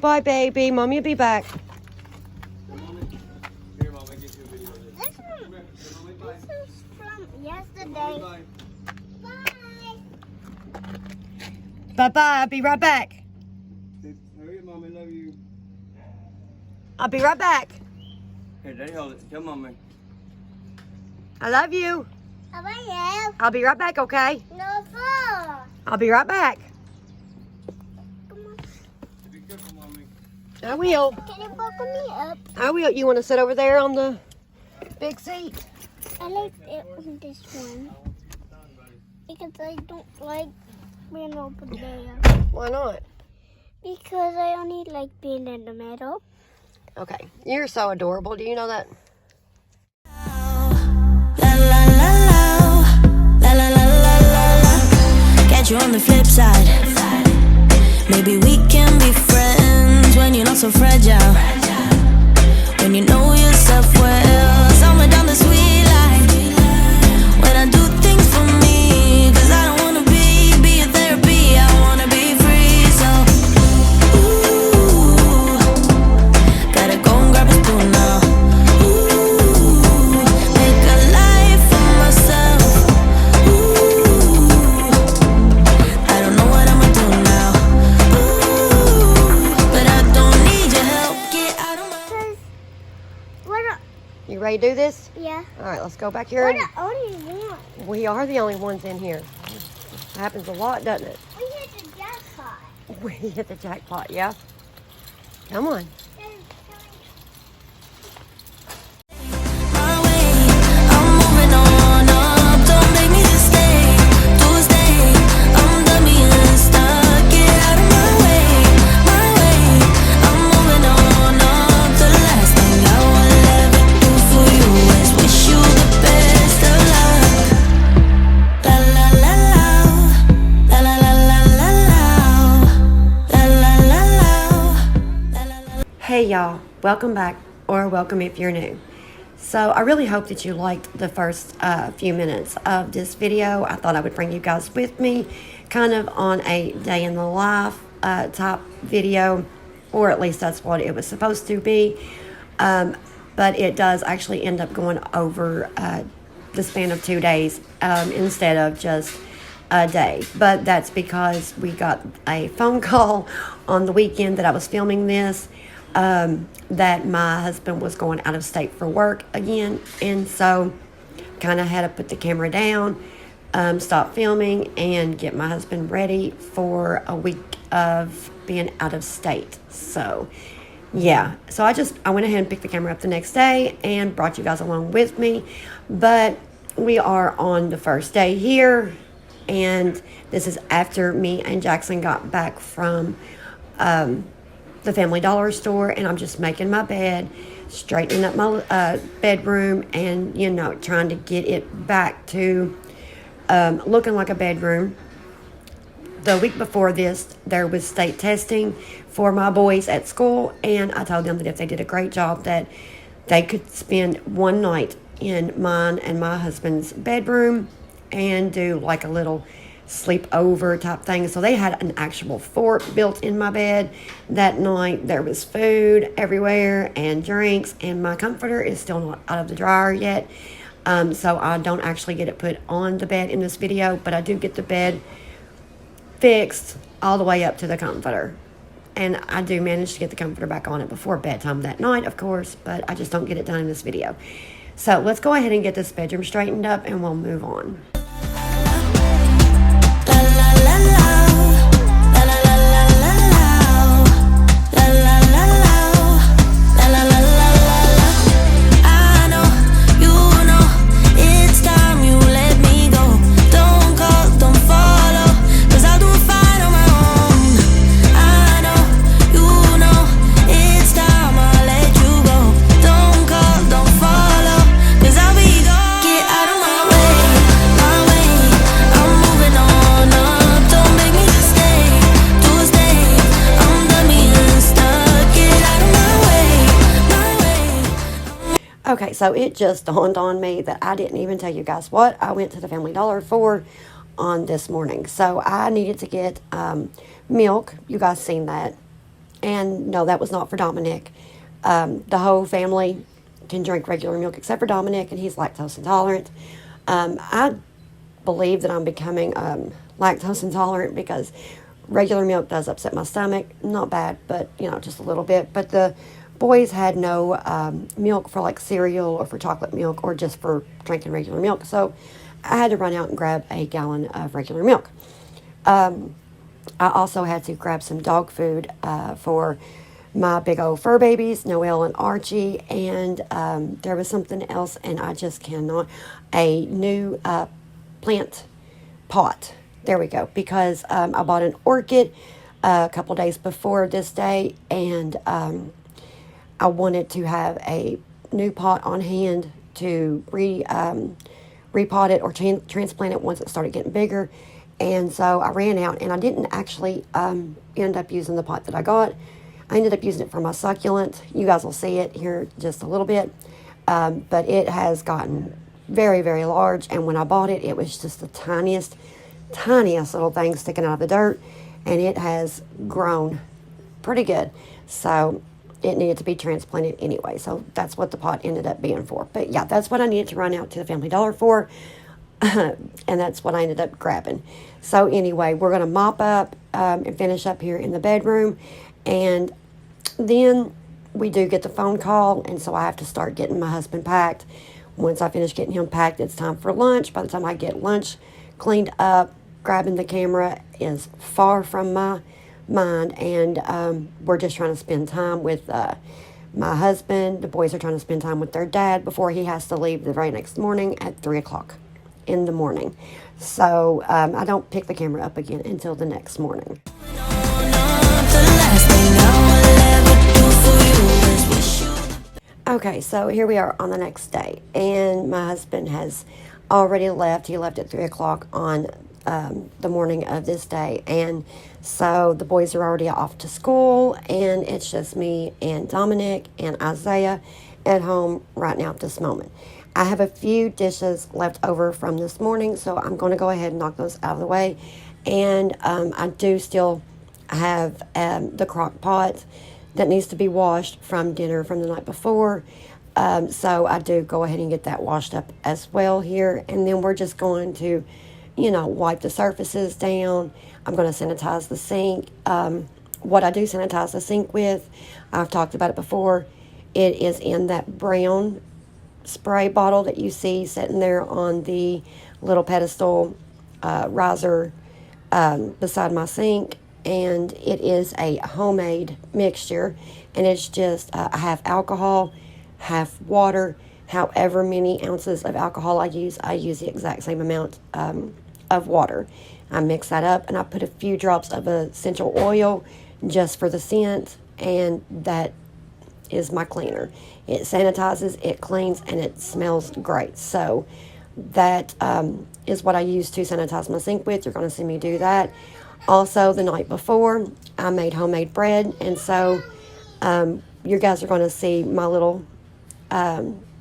Bye, baby. Mommy will be back. Here, Mom, I get you a video of this. This is from yesterday. Bye. Bye-bye. I'll be right back. Hurry up, Mom, I love you. I'll be right back. Here, Daddy, hold it. Tell Mommy. I love you. How about you? I'll be right back, okay? No phone. I'll be right back. Come on. Be careful, Mommy. I will. Can you buckle me up? I will. You want to sit over there on the big seat? I like it on this one. Because I don't like being over there. Why not? Because I only like being in the middle. Okay. You're so adorable. Do you know that? Catch you on the flip side. Maybe we can be friends when you're not so fragile. When you know yourself well. Somewhere down the sweet line. When I do things for me. Cause I don't wanna be a therapy. I wanna be free. So, ooh, gotta go and grab a spoon now. Ooh, make a life for myself. Ooh, I don't know what I'ma do now. Ooh, but I don't need your help. Get out of my Because we're You ready to do this? yeah. All right, let's go back here. We're the only one. We are the only ones in here. Happens a lot, doesn't it? We hit the jackpot. We hit the jackpot, yeah? Come on. my way. I'm moving on up. Don't make me just stay. I'm done being stuck. Get out of my way. I'm moving on up. The last thing I will ever do for you is wish you the best of luck. La la la la. La la la la la la. La la la la. Hey, y'all. Welcome back, or welcome if you're new. So I really hope that you liked the first few minutes of this video. I thought I would bring you guys with me, kind of on a day in the life type video, or at least that's what it was supposed to be. But it does actually end up going over the span of 2 days instead of just a day. But that's because we got a phone call on the weekend that I was filming this, that my husband was going out of state for work again, and so kind of had to put the camera down, stop filming, and get my husband ready for a week of being out of state. So yeah, so I went ahead and picked the camera up the next day and brought you guys along with me. But we are on the first day here, and this is after me and Jackson got back from the Family Dollar store, and I'm just making my bed, straightening up my bedroom, and trying to get it back to looking like a bedroom. The week before this, there was state testing for my boys at school, and I told them that if they did a great job, that they could spend one night in mine and my husband's bedroom and do like a little sleepover type thing. So they had an actual fort built in my bed that night. There was food everywhere and drinks, and my comforter is still not out of the dryer yet. So I don't actually get it put on the bed in this video, but I do get the bed fixed all the way up to the comforter. And I do manage to get the comforter back on it before bedtime that night, of course, but I just don't get it done in this video. So let's go ahead and get this bedroom straightened up, and we'll move on. Okay, so it just dawned on me that I didn't even tell you guys what I went to the Family Dollar for on this morning. So I needed to get milk. You guys seen that. And no, that was not for Dominic. The whole family can drink regular milk except for Dominic, and he's lactose intolerant. I believe that I'm becoming lactose intolerant because regular milk does upset my stomach. Not bad, but just a little bit. But the boys had no milk for like cereal or for chocolate milk or just for drinking regular milk. So I had to run out and grab a gallon of regular milk. I also had to grab some dog food for my big old fur babies, Noelle and Archie, and there was something else, and I just cannot. A new plant pot. There we go. Because I bought an orchid a couple days before this day, and I wanted to have a new pot on hand to repot it or transplant it once it started getting bigger. And so I ran out, and I didn't actually end up using the pot that I got. I ended up using it for my succulent. You guys will see it here just a little bit. But it has gotten very, very large. And when I bought it, it was just the tiniest little thing sticking out of the dirt. And it has grown pretty good. So it needed to be transplanted anyway. So that's what the pot ended up being for. But yeah, that's what I needed to run out to the Family Dollar for. And that's what I ended up grabbing. So anyway, we're going to mop up and finish up here in the bedroom. And then we do get the phone call. And so I have to start getting my husband packed. Once I finish getting him packed, it's time for lunch. By the time I get lunch cleaned up, grabbing the camera is far from my mind. And we're just trying to spend time with my husband. The boys are trying to spend time with their dad before he has to leave the very next morning at 3 o'clock in the morning. So I don't pick the camera up again until the next morning. Okay, so here we are on the next day, and my husband has already left. He left at 3 o'clock on the morning of this day, and so the boys are already off to school, and it's just me and Dominic and Isaiah at home right now at this moment. I have a few dishes left over from this morning, so I'm going to go ahead and knock those out of the way. And I do still have the crock pot that needs to be washed from dinner from the night before. So I do go ahead and get that washed up as well here. And then we're just going to, wipe the surfaces down. I'm going to sanitize the sink. What I do sanitize the sink with, I've talked about it before. It is in that brown spray bottle that you see sitting there on the little pedestal riser beside my sink, and it is a homemade mixture, and it's just half alcohol, half water. However many ounces of alcohol I use the exact same amount of water. I mix that up, and I put a few drops of essential oil just for the scent, and that is my cleaner. It sanitizes, it cleans, and it smells great. So that is what I use to sanitize my sink with. You're going to see me do that. Also, the night before, I made homemade bread, and so you guys are going to see my little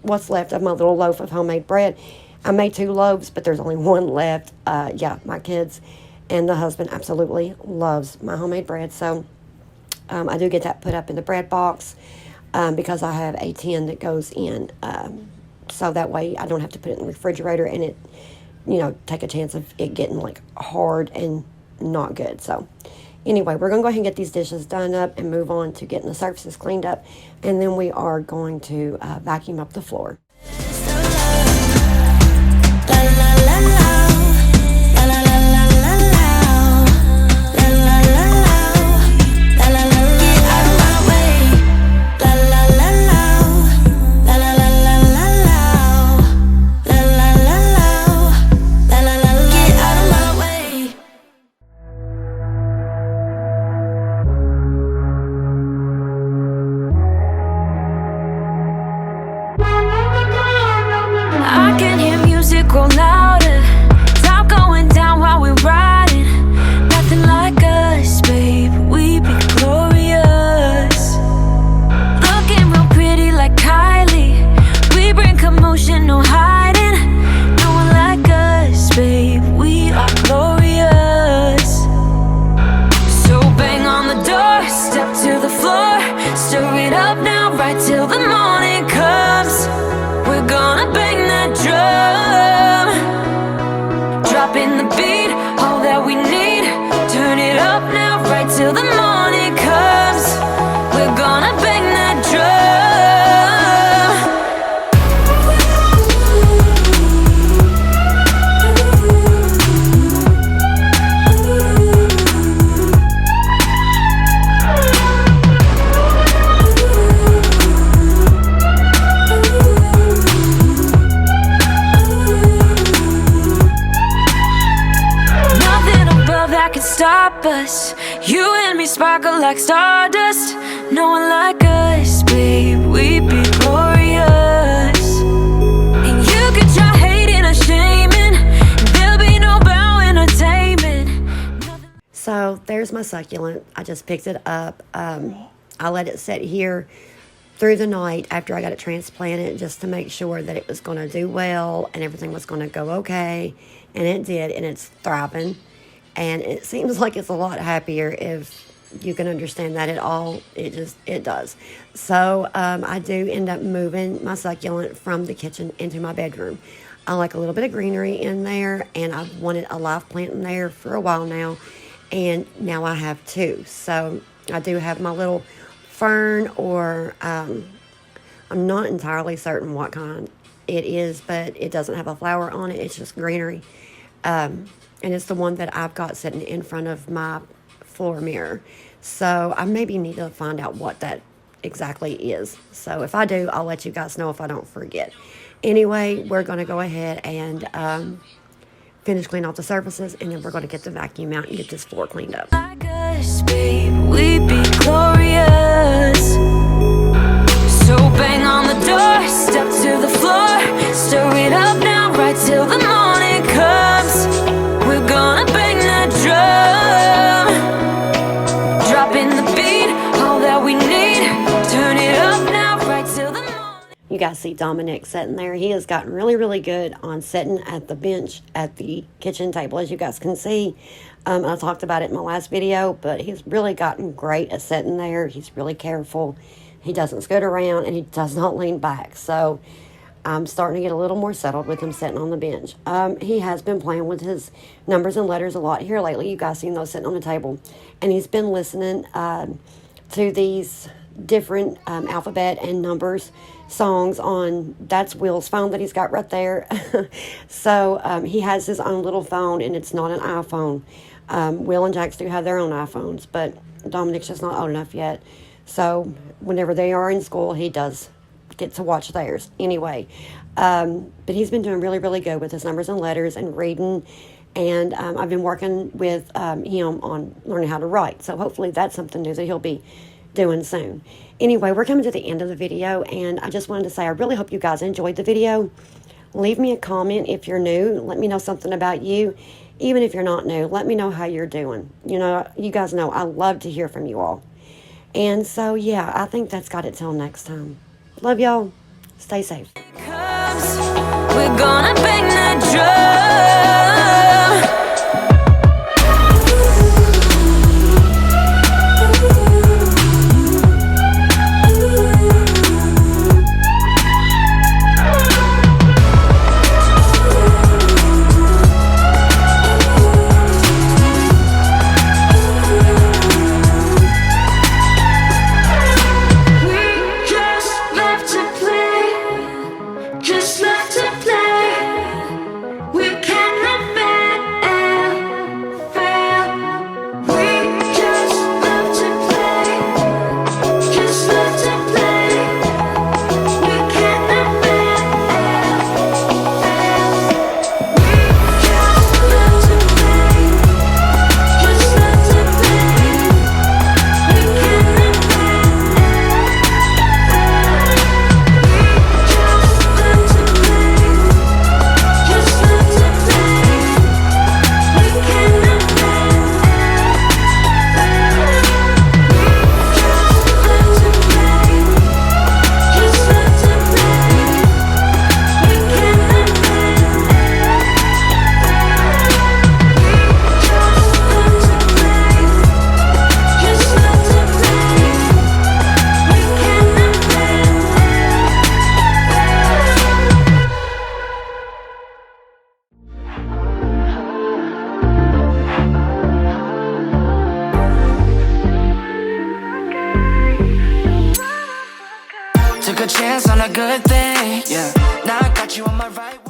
what's left of my little loaf of homemade bread. I made 2 loaves, but there's only 1 left. My kids and the husband absolutely loves my homemade bread, so I do get that put up in the bread box. Because I have a tin that goes in, so that way I don't have to put it in the refrigerator and it, take a chance of it getting like hard and not good. So anyway, we're going to go ahead and get these dishes done up and move on to getting the surfaces cleaned up, and then we are going to vacuum up the floor. I can hear music grow louder, top going down while we're riding. Nothing like us, babe, we be glorious. Looking real pretty like Kylie, we bring commotion, no hiding. No one like us, babe, we are glorious. So bang on the door, step to the us. You and me sparkle like stardust. No one like us, babe, we'd be glorious. And you could try hating or shaming, there'll be no bowing or taming. So there's my succulent. I just picked it up. I let it sit here through the night after I got it transplanted just to make sure that it was going to do well and everything was going to go okay. And it did, and it's thriving. And it seems like it's a lot happier if you can understand that at all. It does. So I do end up moving my succulent from the kitchen into my bedroom. I like a little bit of greenery in there, and I've wanted a live plant in there for a while now. And now I have two. So I do have my little fern, or I'm not entirely certain what kind it is, but it doesn't have a flower on it. It's just greenery. And it's the one that I've got sitting in front of my floor mirror. So I maybe need to find out what that exactly is. So if I do, I'll let you guys know if I don't forget. Anyway, we're going to go ahead and finish cleaning off the surfaces, and then we're going to get the vacuum out and get this floor cleaned up. Like us, babe, we'd be glorious. So bang on the door, step to the floor, stir it up now right till the morning comes. We're gonna bang that drum, dropping the beat, all that we need. Turn it up now right till the morning. You guys see Dominic sitting there. He has gotten really, really good on sitting at the bench at the kitchen table, as you guys can see. I talked about it in my last video, but he's really gotten great at sitting there. He's really careful. He doesn't scoot around, and he does not lean back. So I'm starting to get a little more settled with him sitting on the bench. He has been playing with his numbers and letters a lot here lately. You guys seen those sitting on the table. And he's been listening to these different alphabet and numbers songs on, that's Will's phone that he's got right there. So he has his own little phone, and it's not an iPhone. Will and Jax do have their own iPhones, but Dominic's just not old enough yet. So whenever they are in school, he does get to watch theirs anyway. But he's been doing really, really good with his numbers and letters and reading. And I've been working with him on learning how to write. So hopefully that's something new that he'll be doing soon. Anyway, we're coming to the end of the video, and I just wanted to say I really hope you guys enjoyed the video. Leave me a comment if you're new. Let me know something about you. Even if you're not new, let me know how you're doing. You know, you guys know I love to hear from you all. And so, yeah, I think that's got it till next time. Love y'all. Stay safe. We're gonna bang that drum. Took a chance on a good thing, yeah. Now I got you on my right.